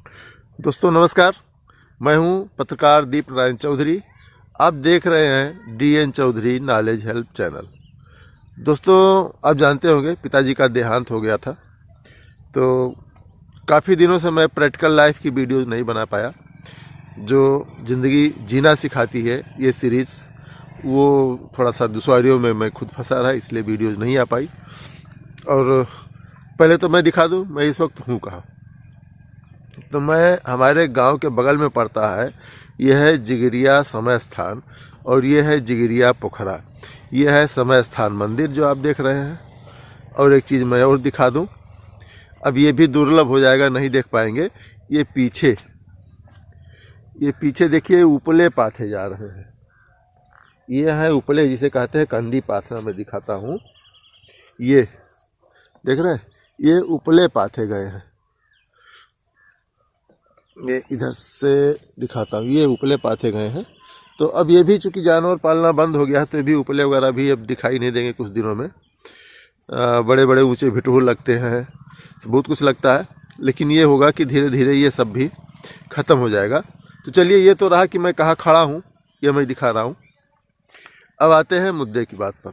दोस्तों नमस्कार। मैं हूं पत्रकार दीप नारायण चौधरी। आप देख रहे हैं DN Chaudhary knowledge help channel. दोस्तों आप जानते होंगे पिताजी का देहांत हो गया था, तो काफ़ी दिनों से मैं प्रैक्टिकल लाइफ की वीडियोज़ नहीं बना पाया। जो ज़िंदगी जीना सिखाती है ये सीरीज़, वो थोड़ा सा दुश्वारियों में मैं खुद फंसा रहा, इसलिए वीडियोज़ नहीं आ पाई। और पहले तो मैं दिखा दूं मैं इस वक्त हूँ कहाँ। तो मैं हमारे गांव के बगल में पड़ता है, यह है जिगरिया समय स्थान और ये है जिगरिया पोखरा। यह है समय स्थान मंदिर जो आप देख रहे हैं। और एक चीज़ मैं और दिखा दूं, अब ये भी दुर्लभ हो जाएगा, नहीं देख पाएंगे। ये पीछे देखिए उपले पाथे जा रहे हैं। ये है उपले, जिसे कहते हैं कंडी पाथना। मैं दिखाता हूँ, ये देख रहे हैं, ये उपले पाथे गए हैं। ये इधर से दिखाता हूँ, ये उपले पाथे गए हैं। तो अब ये भी चूंकि जानवर पालना बंद हो गया है, तो ये भी उपले वगैरह भी अब दिखाई नहीं देंगे कुछ दिनों में। बड़े बड़े ऊंचे भिटूर लगते हैं, बहुत कुछ लगता है, लेकिन ये होगा कि धीरे धीरे ये सब भी ख़त्म हो जाएगा। तो चलिए, ये तो रहा कि मैं कहाँ खड़ा हूँ, ये मैं दिखा रहा हूँ। अब आते हैं मुद्दे की बात पर।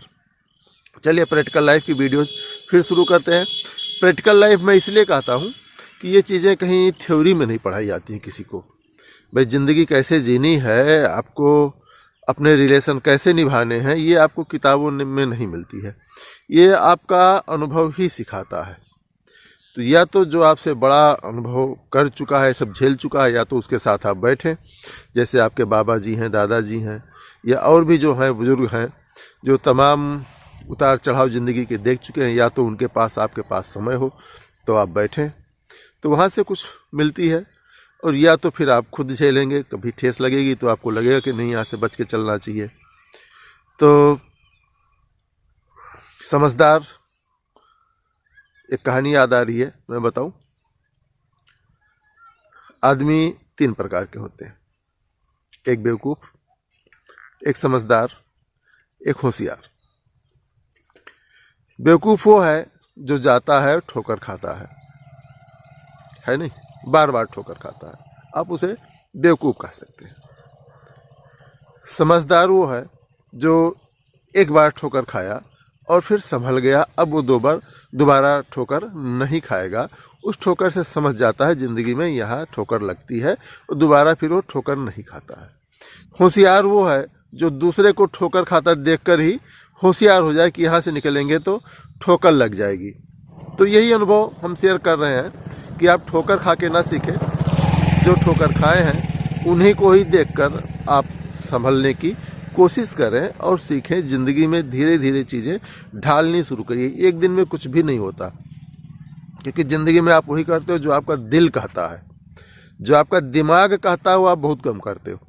चलिए प्रैक्टिकल लाइफ की वीडियोज़ फिर शुरू करते हैं। प्रैक्टिकल लाइफ मैं इसलिए कहता हूँ कि ये चीज़ें कहीं थ्योरी में नहीं पढ़ाई जाती हैं किसी को। भाई ज़िंदगी कैसे जीनी है, आपको अपने रिलेशन कैसे निभाने हैं, ये आपको किताबों में नहीं मिलती है। ये आपका अनुभव ही सिखाता है। तो या तो जो आपसे बड़ा अनुभव कर चुका है, सब झेल चुका है, या तो उसके साथ आप बैठें, जैसे आपके बाबा जी हैं, दादाजी हैं, या और भी जो हैं बुज़ुर्ग हैं जो तमाम उतार चढ़ाव ज़िंदगी के देख चुके हैं। या तो उनके पास आपके पास समय हो तो आप बैठें, तो वहाँ से कुछ मिलती है। और या तो फिर आप खुद झेलेंगे, कभी ठेस लगेगी तो आपको लगेगा कि नहीं, यहाँ से बच के चलना चाहिए। तो समझदार, एक कहानी याद आ रही है, मैं बताऊं। आदमी 3 प्रकार के होते हैं, एक बेवकूफ़, एक समझदार, एक होशियार। बेवकूफ़ वो है जो जाता है ठोकर खाता है नहीं, बार बार ठोकर खाता है, आप उसे बेवकूफ़ कह सकते हैं। समझदार वो है जो एक बार ठोकर खाया और फिर संभल गया, अब वो दोबारा ठोकर नहीं खाएगा। उस ठोकर से समझ जाता है ज़िंदगी में यहाँ ठोकर लगती है, और दोबारा फिर वो ठोकर नहीं खाता है। होशियार वो है जो दूसरे को ठोकर खाता देखकर ही होशियार हो जाए कि यहाँ से निकलेंगे तो ठोकर लग जाएगी। तो यही अनुभव हम शेयर कर रहे हैं कि आप ठोकर खा के ना सीखें, जो ठोकर खाए हैं उन्हीं को ही देखकर आप संभलने की कोशिश करें और सीखें। ज़िंदगी में धीरे धीरे चीज़ें ढालनी शुरू करिए। एक दिन में कुछ भी नहीं होता, क्योंकि ज़िंदगी में आप वही करते हो जो आपका दिल कहता है। जो आपका दिमाग कहता है वो आप बहुत कम करते हो।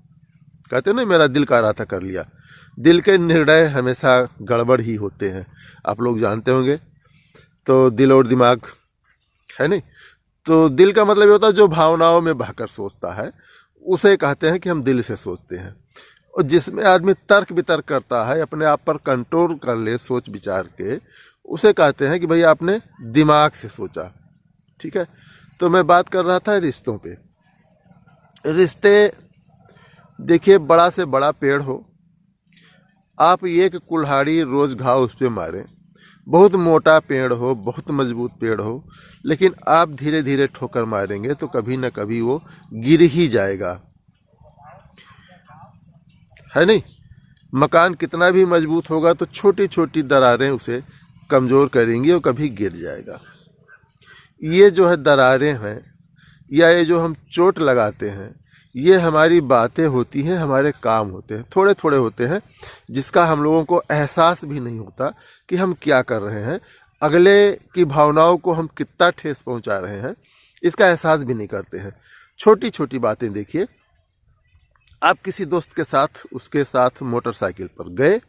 कहते हो ना, मेरा दिल कह रहा था कर लिया। दिल के निर्णय हमेशा गड़बड़ ही होते हैं, आप लोग जानते होंगे। तो दिल और दिमाग है नहीं, तो दिल का मतलब ये होता है जो भावनाओं में बहकर सोचता है, उसे कहते हैं कि हम दिल से सोचते हैं। और जिसमें आदमी तर्क वितर्क करता है, अपने आप पर कंट्रोल कर ले सोच विचार के, उसे कहते हैं कि भाई आपने दिमाग से सोचा। ठीक है, तो मैं बात कर रहा था रिश्तों पे। रिश्ते देखिए, बड़ा से बड़ा पेड़ हो, आप एक कुल्हाड़ी रोज घाव उस पर मारें, बहुत मोटा पेड़ हो, बहुत मजबूत पेड़ हो, लेकिन आप धीरे धीरे ठोकर मारेंगे तो कभी ना कभी वो गिर ही जाएगा, है नहीं। मकान कितना भी मजबूत होगा तो छोटी छोटी दरारें उसे कमज़ोर करेंगी और कभी गिर जाएगा। ये जो है दरारें हैं, या ये जो हम चोट लगाते हैं, ये हमारी बातें होती हैं, हमारे काम होते हैं, थोड़े थोड़े होते हैं, जिसका हम लोगों को एहसास भी नहीं होता कि हम क्या कर रहे हैं। अगले की भावनाओं को हम कितना ठेस पहुंचा रहे हैं, इसका एहसास भी नहीं करते हैं। छोटी छोटी बातें देखिए, आप किसी दोस्त के साथ, उसके साथ मोटरसाइकिल पर गए,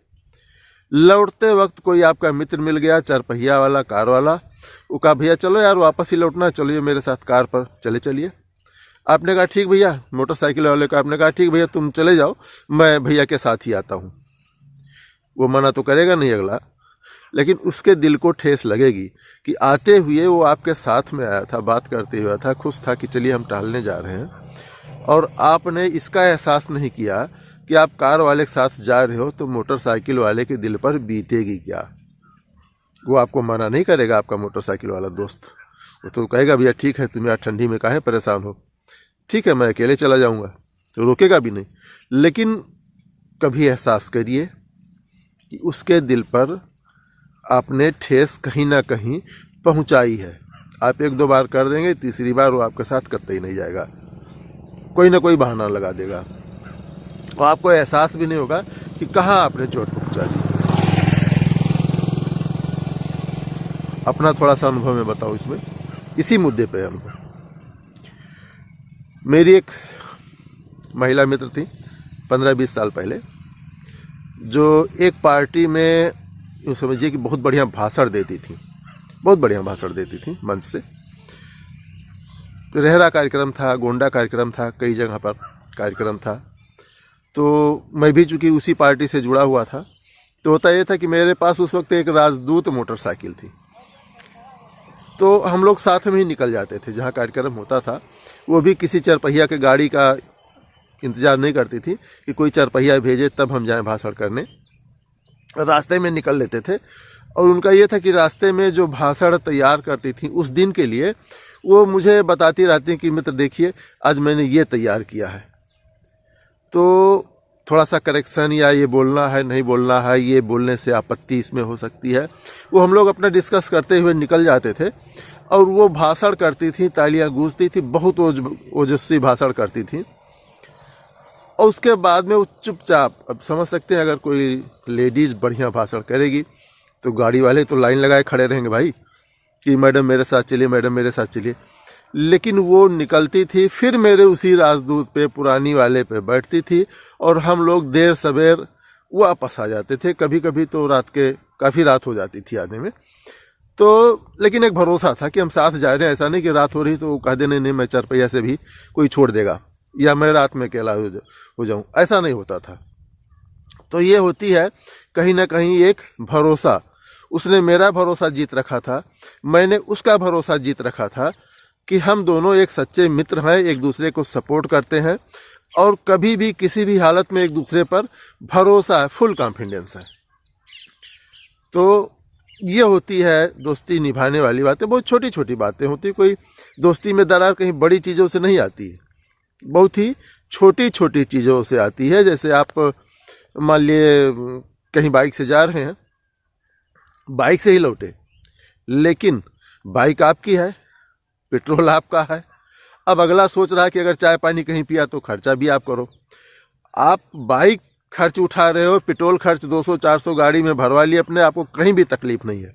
लौटते वक्त कोई आपका मित्र मिल गया, 4 पहिया वाला, कार वाला। वो कहा भैया चलो यार वापस ही लौटना, चलिए मेरे साथ कार पर चलिए। आपने कहा ठीक भैया, मोटरसाइकिल वाले को आपने कहा ठीक भैया तुम चले जाओ, मैं भैया के साथ ही आता हूँ। वो मना तो करेगा नहीं अगला, लेकिन उसके दिल को ठेस लगेगी कि आते हुए वो आपके साथ में आया था, बात करते हुए था, खुश था कि चलिए हम टहलने जा रहे हैं, और आपने इसका एहसास नहीं किया कि आप कार वाले के साथ जा रहे हो तो मोटरसाइकिल वाले के दिल पर बीतेगी क्या। वो आपको मना नहीं करेगा, आपका मोटरसाइकिल वाला दोस्त। वो तो कहेगा भैया ठीक है, तुम यार ठंडी में काहे परेशान हो, ठीक है मैं अकेले चला जाऊंगा, तो रोकेगा भी नहीं। लेकिन कभी एहसास करिए कि उसके दिल पर आपने ठेस कहीं ना कहीं पहुंचाई है। आप 1-2 बार कर देंगे, तीसरी बार वो आपके साथ कतई नहीं जाएगा, कोई ना कोई बहाना लगा देगा, और आपको एहसास भी नहीं होगा कि कहाँ आपने चोट पहुंचा दी। अपना थोड़ा सा अनुभव मैं बताऊं इसमें, इसी मुद्दे पे अनुभव। मेरी एक महिला मित्र थी 15-20 साल पहले, जो एक पार्टी में यूँ समझिए कि बहुत बढ़िया भाषण देती थी, बहुत बढ़िया भाषण देती थी मंच से। रेहरा कार्यक्रम था, गोंडा कार्यक्रम था, कई जगह पर कार्यक्रम था। तो मैं भी चूँकि उसी पार्टी से जुड़ा हुआ था, तो होता ये था कि मेरे पास उस वक्त एक राजदूत मोटरसाइकिल थी, तो हम लोग साथ में ही निकल जाते थे जहाँ कार्यक्रम होता था। वो भी किसी चरपहिया के गाड़ी का इंतज़ार नहीं करती थी कि कोई चरपहिया भेजे तब हम जाएं भाषण करने, रास्ते में निकल लेते थे। और उनका ये था कि रास्ते में जो भाषण तैयार करती थी उस दिन के लिए, वो मुझे बताती रहती कि मित्र देखिए आज मैंने ये तैयार किया है, तो थोड़ा सा करेक्शन या ये बोलना है नहीं बोलना है, ये बोलने से आपत्ति इसमें हो सकती है। वो हम लोग अपना डिस्कस करते हुए निकल जाते थे, और वो भाषण करती थी, तालियां गूंजती थी, बहुत ओजस्वी भाषण करती थी। और उसके बाद में वो चुपचाप, अब समझ सकते हैं अगर कोई लेडीज़ बढ़िया भाषण करेगी तो गाड़ी वाले तो लाइन लगाए खड़े रहेंगे भाई कि मैडम मेरे साथ चलिए, मैडम मेरे साथ चलिए। लेकिन वो निकलती थी, फिर मेरे उसी राजदूत पे, पुरानी वाले पे बैठती थी, और हम लोग देर सवेर वापस आ जाते थे। कभी कभी तो काफ़ी रात हो जाती थी आने में। तो लेकिन एक भरोसा था कि हम साथ जा रहे हैं, ऐसा नहीं कि रात हो रही तो कह दे नहीं मैं चरपहिया से भी कोई छोड़ देगा या मैं रात में अकेला हो जाऊं, ऐसा नहीं होता था। तो ये होती है कहीं ना कहीं एक भरोसा। उसने मेरा भरोसा जीत रखा था, मैंने उसका भरोसा जीत रखा था कि हम दोनों एक सच्चे मित्र हैं, एक दूसरे को सपोर्ट करते हैं, और कभी भी किसी भी हालत में एक दूसरे पर भरोसा है, फुल कॉन्फिडेंस है। तो ये होती है दोस्ती निभाने वाली बातें। बहुत छोटी छोटी बातें होती, कोई दोस्ती में दरार कहीं बड़ी चीज़ों से नहीं आती है, बहुत ही छोटी छोटी चीज़ों से आती है। जैसे आप मान लिए कहीं बाइक से जा रहे हैं, बाइक से ही लौटे, लेकिन बाइक आपकी है, पेट्रोल आपका है। अब अगला सोच रहा है कि अगर चाय पानी कहीं पिया तो खर्चा भी आप करो। आप बाइक खर्च उठा रहे हो, पेट्रोल खर्च 200-400 गाड़ी में भरवा लिए अपने, आपको कहीं भी तकलीफ नहीं है।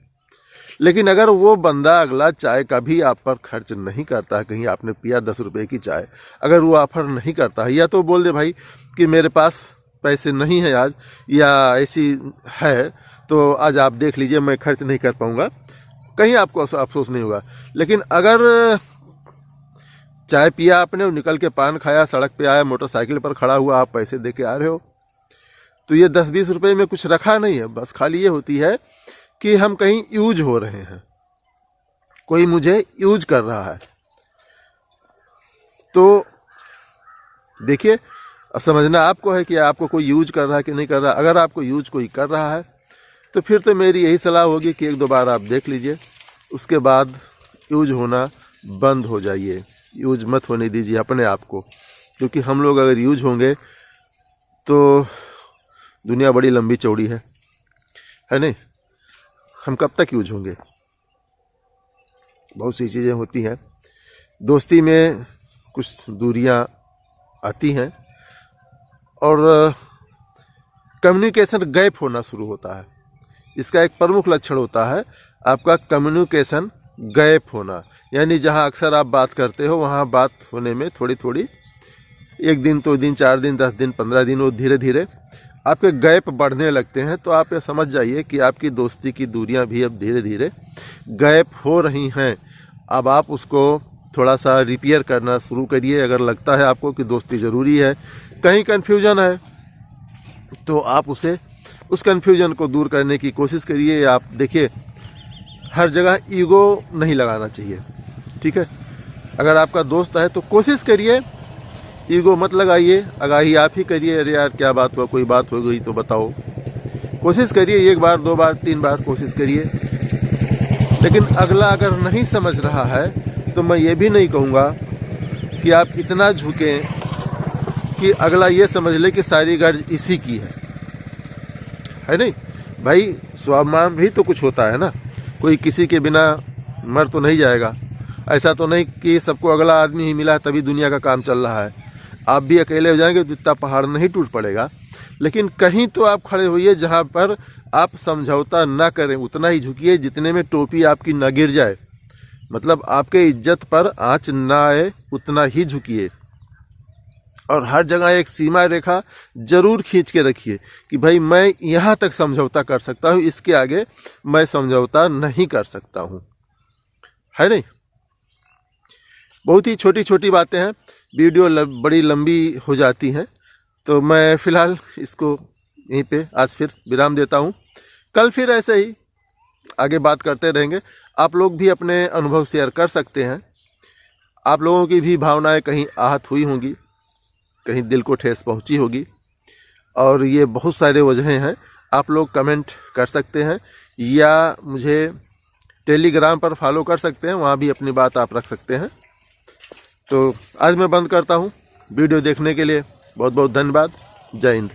लेकिन अगर वो बंदा अगला चाय का भी आप पर खर्च नहीं करता है, कहीं आपने पिया 10 रुपए की चाय, अगर वो ऑफर नहीं करता है, या तो बोल दे भाई कि मेरे पास पैसे नहीं है आज, या ऐसी है तो आज आप देख लीजिए मैं खर्च नहीं कर पाऊंगा, कहीं आपको अफसोस नहीं होगा। लेकिन अगर चाय पिया आपने और निकल के पान खाया, सड़क पे आया, मोटरसाइकिल पर खड़ा हुआ, आप पैसे दे के आ रहे हो, तो ये 10-20 रुपए में कुछ रखा नहीं है, बस खाली ये होती है कि हम कहीं यूज हो रहे हैं, कोई मुझे यूज कर रहा है। तो देखिए अब समझना आपको है कि आपको कोई यूज कर रहा है कि नहीं कर रहा। अगर आपको यूज कोई कर रहा है तो फिर तो मेरी यही सलाह होगी कि 1-2 बार आप देख लीजिए, उसके बाद यूज होना बंद हो जाइए, यूज मत होने दीजिए अपने आप को। क्योंकि हम लोग अगर यूज होंगे तो दुनिया बड़ी लंबी चौड़ी है नहीं, हम कब तक यूज होंगे। बहुत सी चीज़ें होती हैं, दोस्ती में कुछ दूरियां आती हैं, और कम्युनिकेशन गैप होना शुरू होता है। इसका एक प्रमुख लक्षण होता है आपका कम्युनिकेशन गैप होना, यानी जहां अक्सर आप बात करते हो वहां बात होने में थोड़ी थोड़ी, 1 दिन, 2 दिन, 4 दिन, 10 दिन, 15 दिन, वो धीरे धीरे आपके गैप बढ़ने लगते हैं। तो आप ये समझ जाइए कि आपकी दोस्ती की दूरियां भी अब धीरे धीरे गैप हो रही हैं। अब आप उसको थोड़ा सा रिपेयर करना शुरू करिए। अगर लगता है आपको कि दोस्ती ज़रूरी है, कहीं कन्फ्यूजन है, तो आप उसे उस कन्फ्यूजन को दूर करने की कोशिश करिए। आप देखिए, हर जगह ईगो नहीं लगाना चाहिए, ठीक है। अगर आपका दोस्त है तो कोशिश करिए, ईगो मत लगाइए, आगाही आप ही करिए, अरे यार क्या बात हुआ, कोई बात हो गई तो बताओ। कोशिश करिए, 1 बार 2 बार 3 बार कोशिश करिए। लेकिन अगला अगर नहीं समझ रहा है तो मैं ये भी नहीं कहूँगा कि आप इतना झुकें कि अगला ये समझ ले कि सारी गर्ज इसी की है नहीं। भाई स्वाभिमान भी तो कुछ होता है ना, कोई किसी के बिना मर तो नहीं जाएगा। ऐसा तो नहीं कि सबको अगला आदमी ही मिला है तभी दुनिया का काम चल रहा है। आप भी अकेले हो जाएंगे तो इतना पहाड़ नहीं टूट पड़ेगा। लेकिन कहीं तो आप खड़े होइए जहाँ पर आप समझौता ना करें, उतना ही झुकिए जितने में टोपी आपकी न गिर जाए, मतलब आपके इज्जत पर आंच ना आए, उतना ही झुकिए। और हर जगह एक सीमा रेखा जरूर खींच के रखिए कि भाई मैं यहाँ तक समझौता कर सकता हूँ, इसके आगे मैं समझौता नहीं कर सकता हूँ, है नहीं। बहुत ही छोटी छोटी बातें हैं, वीडियो बड़ी लंबी हो जाती हैं, तो मैं फ़िलहाल इसको यहीं पे आज फिर विराम देता हूँ। कल फिर ऐसे ही आगे बात करते रहेंगे। आप लोग भी अपने अनुभव शेयर कर सकते हैं। आप लोगों की भी भावनाएं कहीं आहत हुई होंगी, कहीं दिल को ठेस पहुंची होगी, और ये बहुत सारे वजहें हैं। आप लोग कमेंट कर सकते हैं या मुझे टेलीग्राम पर फॉलो कर सकते हैं, वहाँ भी अपनी बात आप रख सकते हैं। तो आज मैं बंद करता हूँ। वीडियो देखने के लिए बहुत बहुत धन्यवाद। जय हिंद।